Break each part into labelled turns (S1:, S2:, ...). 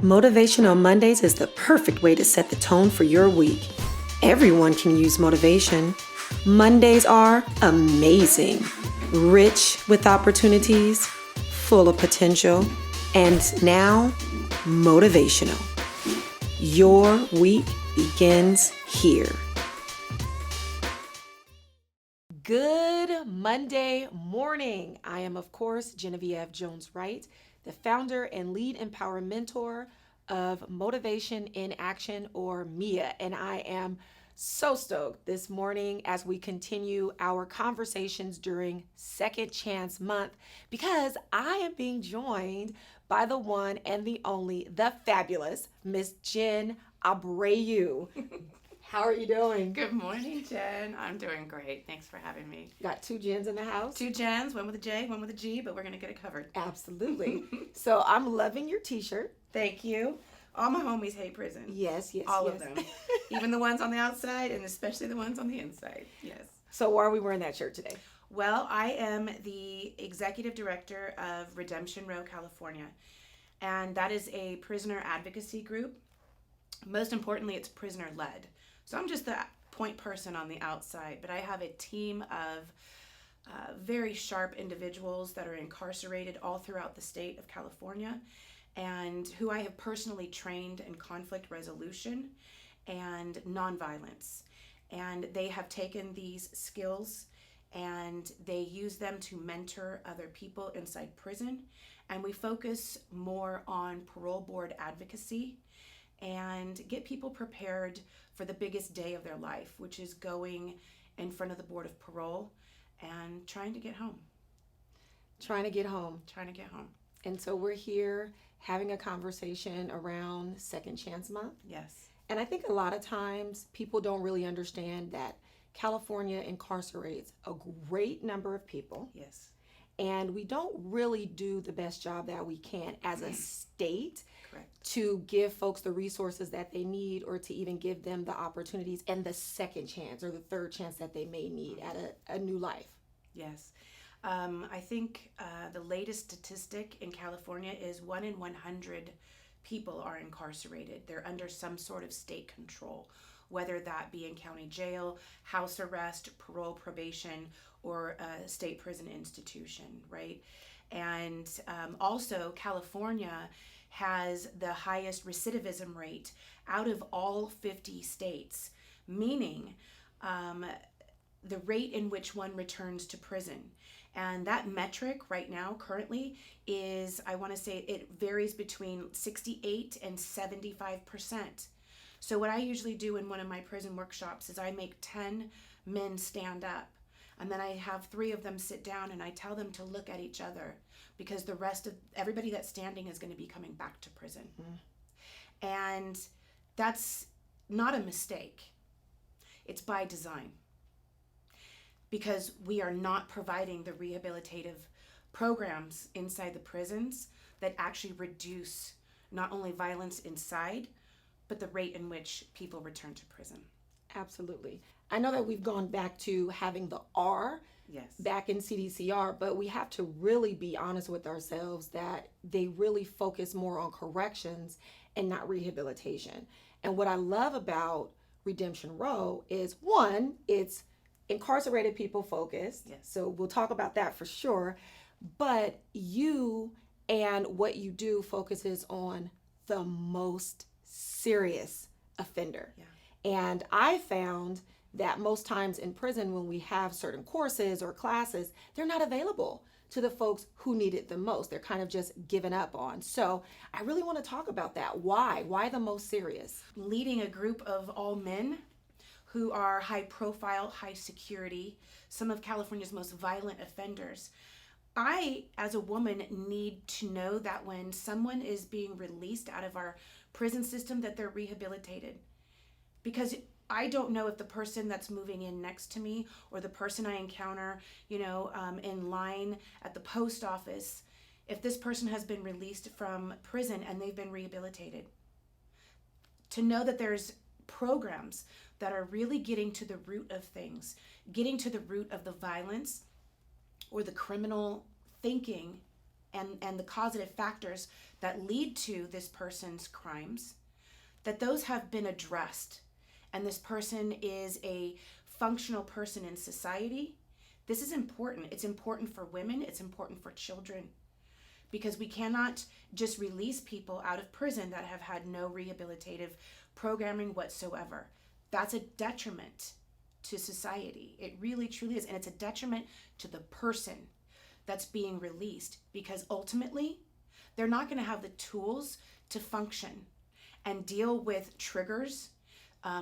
S1: Motivational Mondays is the perfect way to set the tone for your week. Everyone can use motivation. Mondays are amazing, rich with opportunities, full of potential, and now motivational. Your week begins here. Good Monday morning. I am, of course, Genevieve Jones-Wright, the founder and lead empowerment mentor of Motivation.In.Action, or MIA, and I am so stoked this morning as we continue our conversations during Second Chance Month, because I am being joined by the one and the only, the fabulous Miss Jen Abreu. How are you doing?
S2: Good morning, Jen. I'm doing great. Thanks for having me.
S1: Got two Jens in the house?
S2: Two Jens, one with a J, one with a G, but we're going to get it covered.
S1: Absolutely. So I'm loving your t-shirt.
S2: Thank you. All my homies hate prison.
S1: Yes.
S2: All of them. Even the ones on the outside and especially the ones on the inside. Yes.
S1: So why are we wearing that shirt today?
S2: Well, I am the executive director of Redemption Row, California. And that is a prisoner advocacy group. Most importantly, it's prisoner-led. So I'm just the point person on the outside, but I have a team of very sharp individuals that are incarcerated all throughout the state of California, and who I have personally trained in conflict resolution and nonviolence. And they have taken these skills and they use them to mentor other people inside prison. And we focus more on parole board advocacy and get people prepared for the biggest day of their life, which is going in front of the Board of Parole and trying to get home.
S1: Trying to get home. And so we're here having a conversation around Second Chance Month.
S2: Yes.
S1: And I think a lot of times people don't really understand that California incarcerates a great number of people.
S2: Yes.
S1: And we don't really do the best job that we can as a state.
S2: Correct.
S1: To give folks the resources that they need, or to even give them the opportunities and the second chance or the third chance that they may need at a new life.
S2: Yes. I think the latest statistic in California is 1 in 100 people are incarcerated. They're under some sort of state control, whether that be in county jail, house arrest, parole, probation, or a state prison institution, right? And also California has the highest recidivism rate out of all 50 states, meaning the rate in which one returns to prison. And that metric right now currently is, I want to say it varies between 68 and 75%. So what I usually do in one of my prison workshops is I make 10 men stand up, and then I have 3 of them sit down and I tell them to look at each other, because the rest of everybody that's standing is going to be coming back to prison. And that's not a mistake. It's by design, because we are not providing the rehabilitative programs inside the prisons that actually reduce not only violence inside, but the rate in which people return to prison.
S1: Absolutely. I know that we've gone back to having the R back in CDCR, but we have to really be honest with ourselves that they really focus more on corrections and not rehabilitation. And what I love about Redemption Row is, one, it's incarcerated people focused.
S2: Yes.
S1: So we'll talk about that for sure. But you and what you do focuses on the most serious offender.
S2: Yeah.
S1: And I found that most times in prison, when we have certain courses or classes, they're not available to the folks who need it the most. They're kind of just given up on. So I really want to talk about that. Why the most serious?
S2: Leading a group of all men who are high profile, high security, some of California's most violent offenders. I, as a woman, need to know that when someone is being released out of our prison system, that they're rehabilitated. Because I don't know if the person that's moving in next to me, or the person I encounter, in line at the post office, if this person has been released from prison and they've been rehabilitated. To know that there's programs that are really getting to the root of things, getting to the root of the violence or the criminal thinking and the causative factors that lead to this person's crimes, that those have been addressed, and this person is a functional person in society. This is important. It's important for women, it's important for children, because we cannot just release people out of prison that have had no rehabilitative programming whatsoever. That's a detriment to society. It really truly is. And it's a detriment to the person that's being released, because ultimately they're not going to have the tools to function and deal with triggers,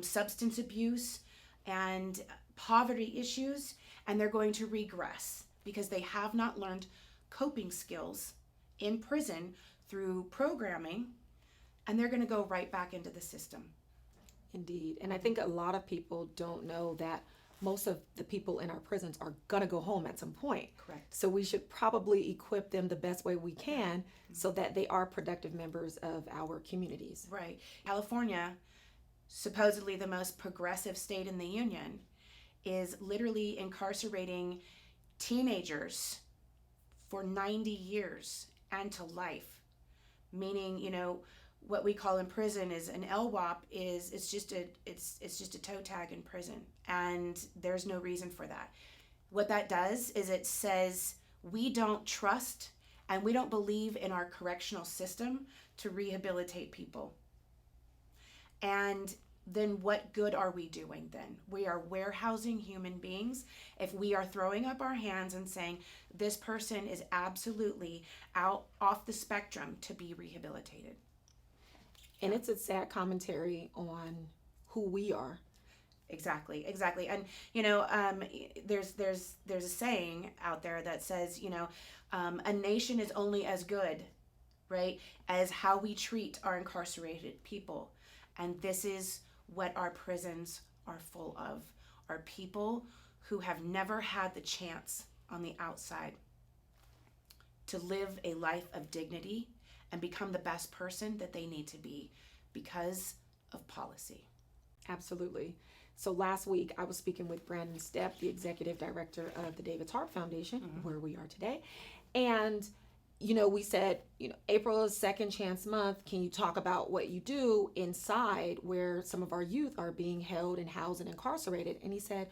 S2: substance abuse, and poverty issues, and they're going to regress because they have not learned coping skills in prison through programming, and they're going to go right back into the system.
S1: Indeed. And I think a lot of people don't know that most of the people in our prisons are going to go home at some point.
S2: Correct.
S1: So we should probably equip them the best way we can so that they are productive members of our communities.
S2: Right. California, supposedly the most progressive state in the union, is literally incarcerating teenagers for 90 years and to life. Meaning, what we call in prison is an LWOP it's just a toe tag in prison, and there's no reason for that. What that does is it says we don't trust and we don't believe in our correctional system to rehabilitate people. And then what good are we doing then? We are warehousing human beings if we are throwing up our hands and saying this person is absolutely off the spectrum to be rehabilitated.
S1: And it's a sad commentary on who we are.
S2: Exactly. And there's a saying out there that says, a nation is only as good, right, as how we treat our incarcerated people. And this is what our prisons are full of, are people who have never had the chance on the outside to live a life of dignity and become the best person that they need to be because of policy.
S1: Absolutely. So last week I was speaking with Brandon Stepp, the executive director of the David's Heart Foundation, where we are today. And we said, April is Second Chance Month. Can you talk about what you do inside where some of our youth are being held and housed and incarcerated? And he said,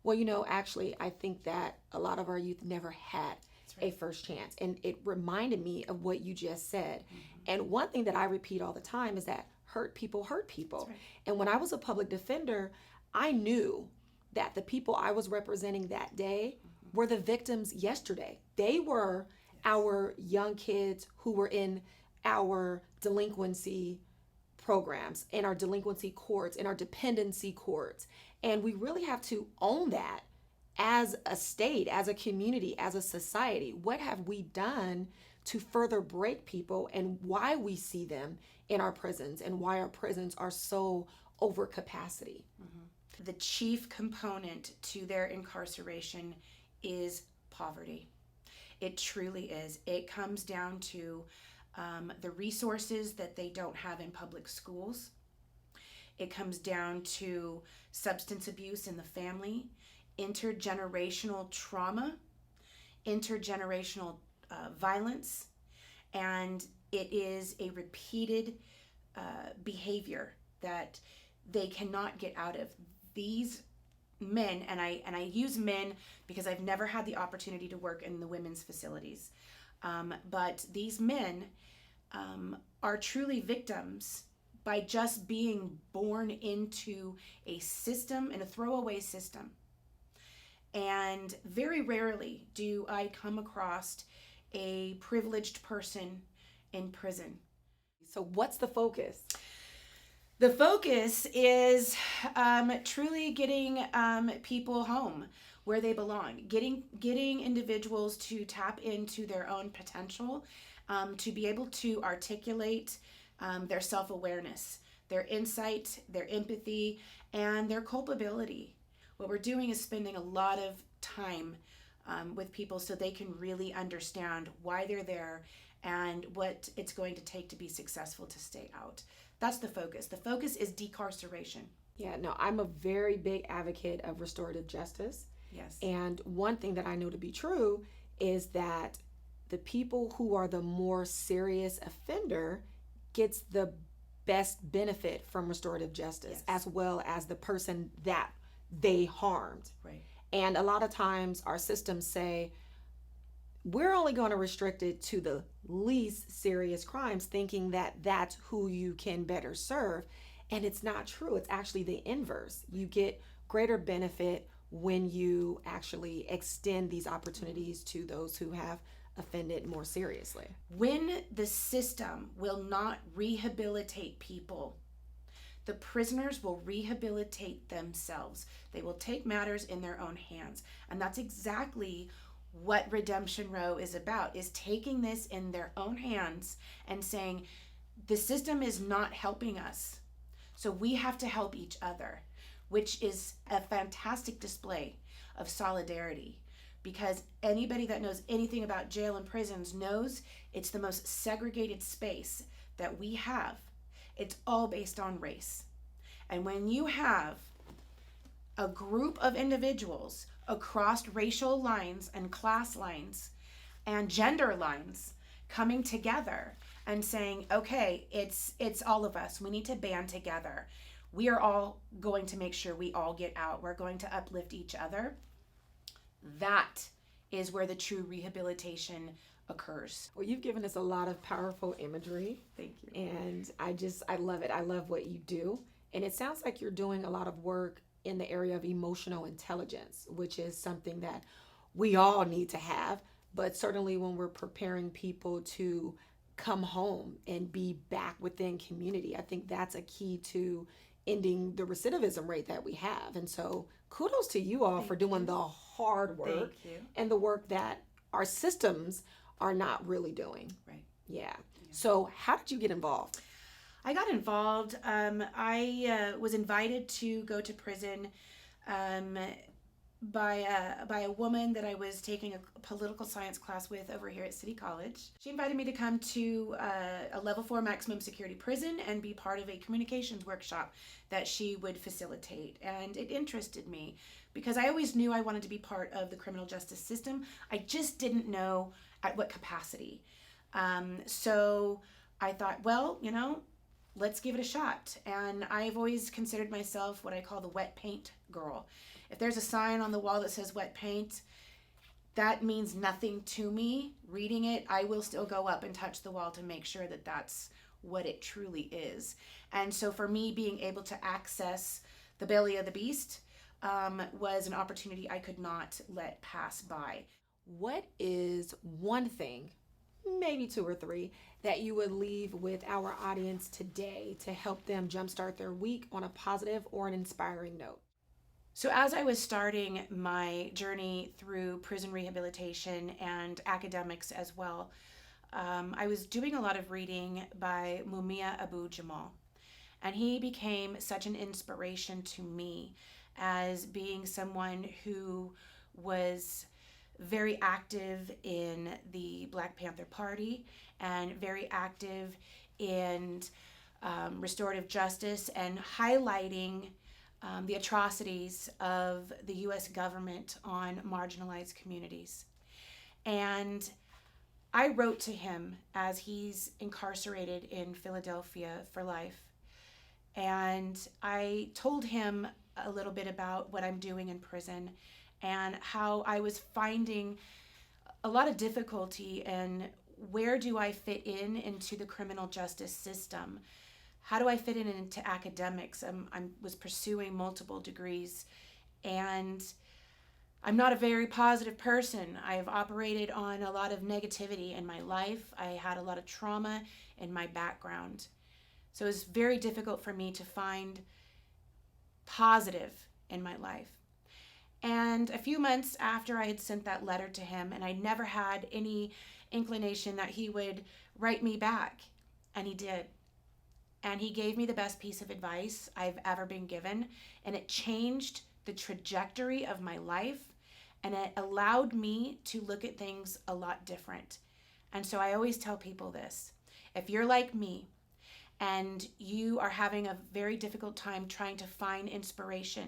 S1: well, actually, I think that a lot of our youth never had a first chance. And it reminded me of what you just said. And one thing that I repeat all the time is that hurt people hurt people.
S2: Right.
S1: And when I was a public defender, I knew that the people I was representing that day were the victims yesterday. They were our young kids who were in our delinquency programs, in our delinquency courts, in our dependency courts. And we really have to own that as a state, as a community, as a society. What have we done to further break people, and why we see them in our prisons, and why our prisons are so over capacity?
S2: The chief component to their incarceration is poverty. It truly is. It comes down to the resources that they don't have in public schools. It comes down to substance abuse in the family, intergenerational trauma, intergenerational violence, and it is a repeated behavior that they cannot get out of. These men, and I use men because I've never had the opportunity to work in the women's facilities, but these men are truly victims by just being born into a system, in a throwaway system. And very rarely do I come across a privileged person in prison.
S1: So what's the focus?
S2: The focus is truly getting people home where they belong, getting individuals to tap into their own potential, to be able to articulate their self-awareness, their insight, their empathy, and their culpability. What we're doing is spending a lot of time with people so they can really understand why they're there and what it's going to take to be successful to stay out. That's the focus. The focus is decarceration.
S1: Yeah, no, I'm a very big advocate of restorative justice.
S2: Yes.
S1: And one thing that I know to be true is that the people who are the more serious offender gets the best benefit from restorative justice,
S2: Yes.
S1: as well as the person that they harmed.
S2: Right.
S1: And a lot of times our systems say, we're only going to restrict it to the least serious crimes, thinking that that's who you can better serve. And it's not true. It's actually the inverse. You get greater benefit when you actually extend these opportunities to those who have offended more seriously.
S2: When the system will not rehabilitate people, the prisoners will rehabilitate themselves. They will take matters in their own hands. And that's exactly what Redemption Row is about, is taking this in their own hands and saying, the system is not helping us, so we have to help each other, which is a fantastic display of solidarity. Because anybody that knows anything about jail and prisons knows it's the most segregated space that we have. It's all based on race. And when you have a group of individuals across racial lines and class lines and gender lines coming together and saying, okay, it's all of us. We need to band together. We are all going to make sure we all get out. We're going to uplift each other. That is where the true rehabilitation occurs.
S1: Well, you've given us a lot of powerful imagery.
S2: Thank you.
S1: And I love it. I love what you do. And it sounds like you're doing a lot of work in the area of emotional intelligence, which is something that we all need to have. But certainly when we're preparing people to come home and be back within community, I think that's a key to ending the recidivism rate that we have. And so kudos to you all for doing the hard work and the work that our systems are not really doing.
S2: Right.
S1: Yeah. So how did you get involved?
S2: I got involved. I was invited to go to prison by a woman that I was taking a political science class with over here at City College. She invited me to come to a level 4 maximum security prison and be part of a communications workshop that she would facilitate. And it interested me because I always knew I wanted to be part of the criminal justice system. I just didn't know at what capacity. So I thought, well, let's give it a shot. And I've always considered myself what I call the wet paint girl. If there's a sign on the wall that says wet paint, that means nothing to me. Reading it, I will still go up and touch the wall to make sure that that's what it truly is. And so for me, being able to access the belly of the beast was an opportunity I could not let pass by.
S1: What is one thing, maybe two or three, that you would leave with our audience today to help them jumpstart their week on a positive or an inspiring note?
S2: So as I was starting my journey through prison rehabilitation and academics as well, I was doing a lot of reading by Mumia Abu-Jamal. And he became such an inspiration to me as being someone who was very active in the Black Panther Party and very active in restorative justice and highlighting the atrocities of the U.S. government on marginalized communities. And I wrote to him as he's incarcerated in Philadelphia for life. And I told him a little bit about what I'm doing in prison and how I was finding a lot of difficulty in where do I fit into the criminal justice system? How do I fit into academics? I was pursuing multiple degrees, and I'm not a very positive person. I've operated on a lot of negativity in my life. I had a lot of trauma in my background. So it was very difficult for me to find positive in my life. And a few months after I had sent that letter to him, and I never had any inclination that he would write me back, and he did. And he gave me the best piece of advice I've ever been given, and it changed the trajectory of my life, and it allowed me to look at things a lot different. And so I always tell people this: if you're like me and you are having a very difficult time trying to find inspiration,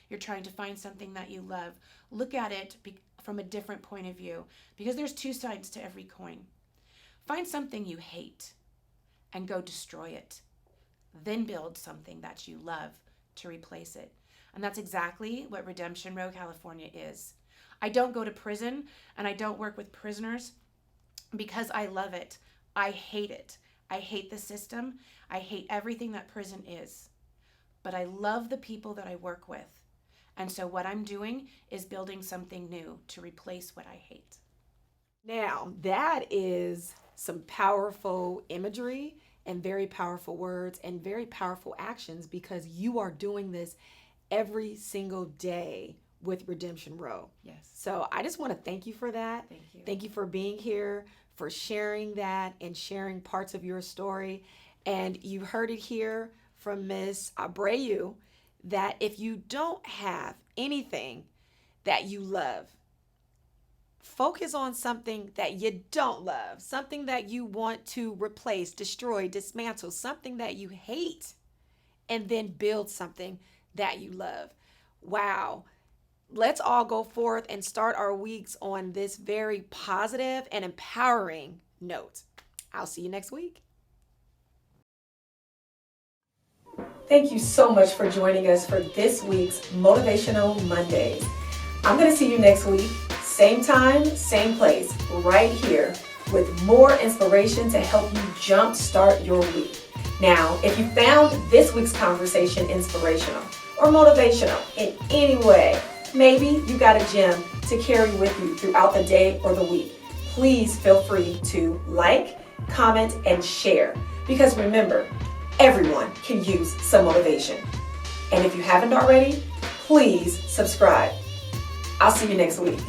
S2: you're trying to find something that you love, look at it from a different point of view, because there's two sides to every coin. Find something you hate and go destroy it. Then build something that you love to replace it. And that's exactly what Redemption Row, California is. I don't go to prison and I don't work with prisoners because I love it. I hate it. I hate the system. I hate everything that prison is. But I love the people that I work with. And so what I'm doing is building something new to replace what I hate.
S1: Now, that is some powerful imagery and very powerful words and very powerful actions, because you are doing this every single day with Redemption Row.
S2: Yes.
S1: So I just want to thank you for that.
S2: Thank you.
S1: Thank you for being here, for sharing that and sharing parts of your story. And you heard it here from Miss Abreu that if you don't have anything that you love, focus on something that you don't love, something that you want to replace, destroy, dismantle, something that you hate, and then build something that you love. Wow. Let's all go forth and start our weeks on this very positive and empowering note. I'll see you next week. Thank you so much for joining us for this week's Motivational Mondays. I'm going to see you next week, same time, same place, right here, with more inspiration to help you jumpstart your week. Now, if you found this week's conversation inspirational or motivational in any way, maybe you got a gem to carry with you throughout the day or the week, please feel free to like, comment, and share. Because remember, everyone can use some motivation. And if you haven't already, please subscribe. I'll see you next week.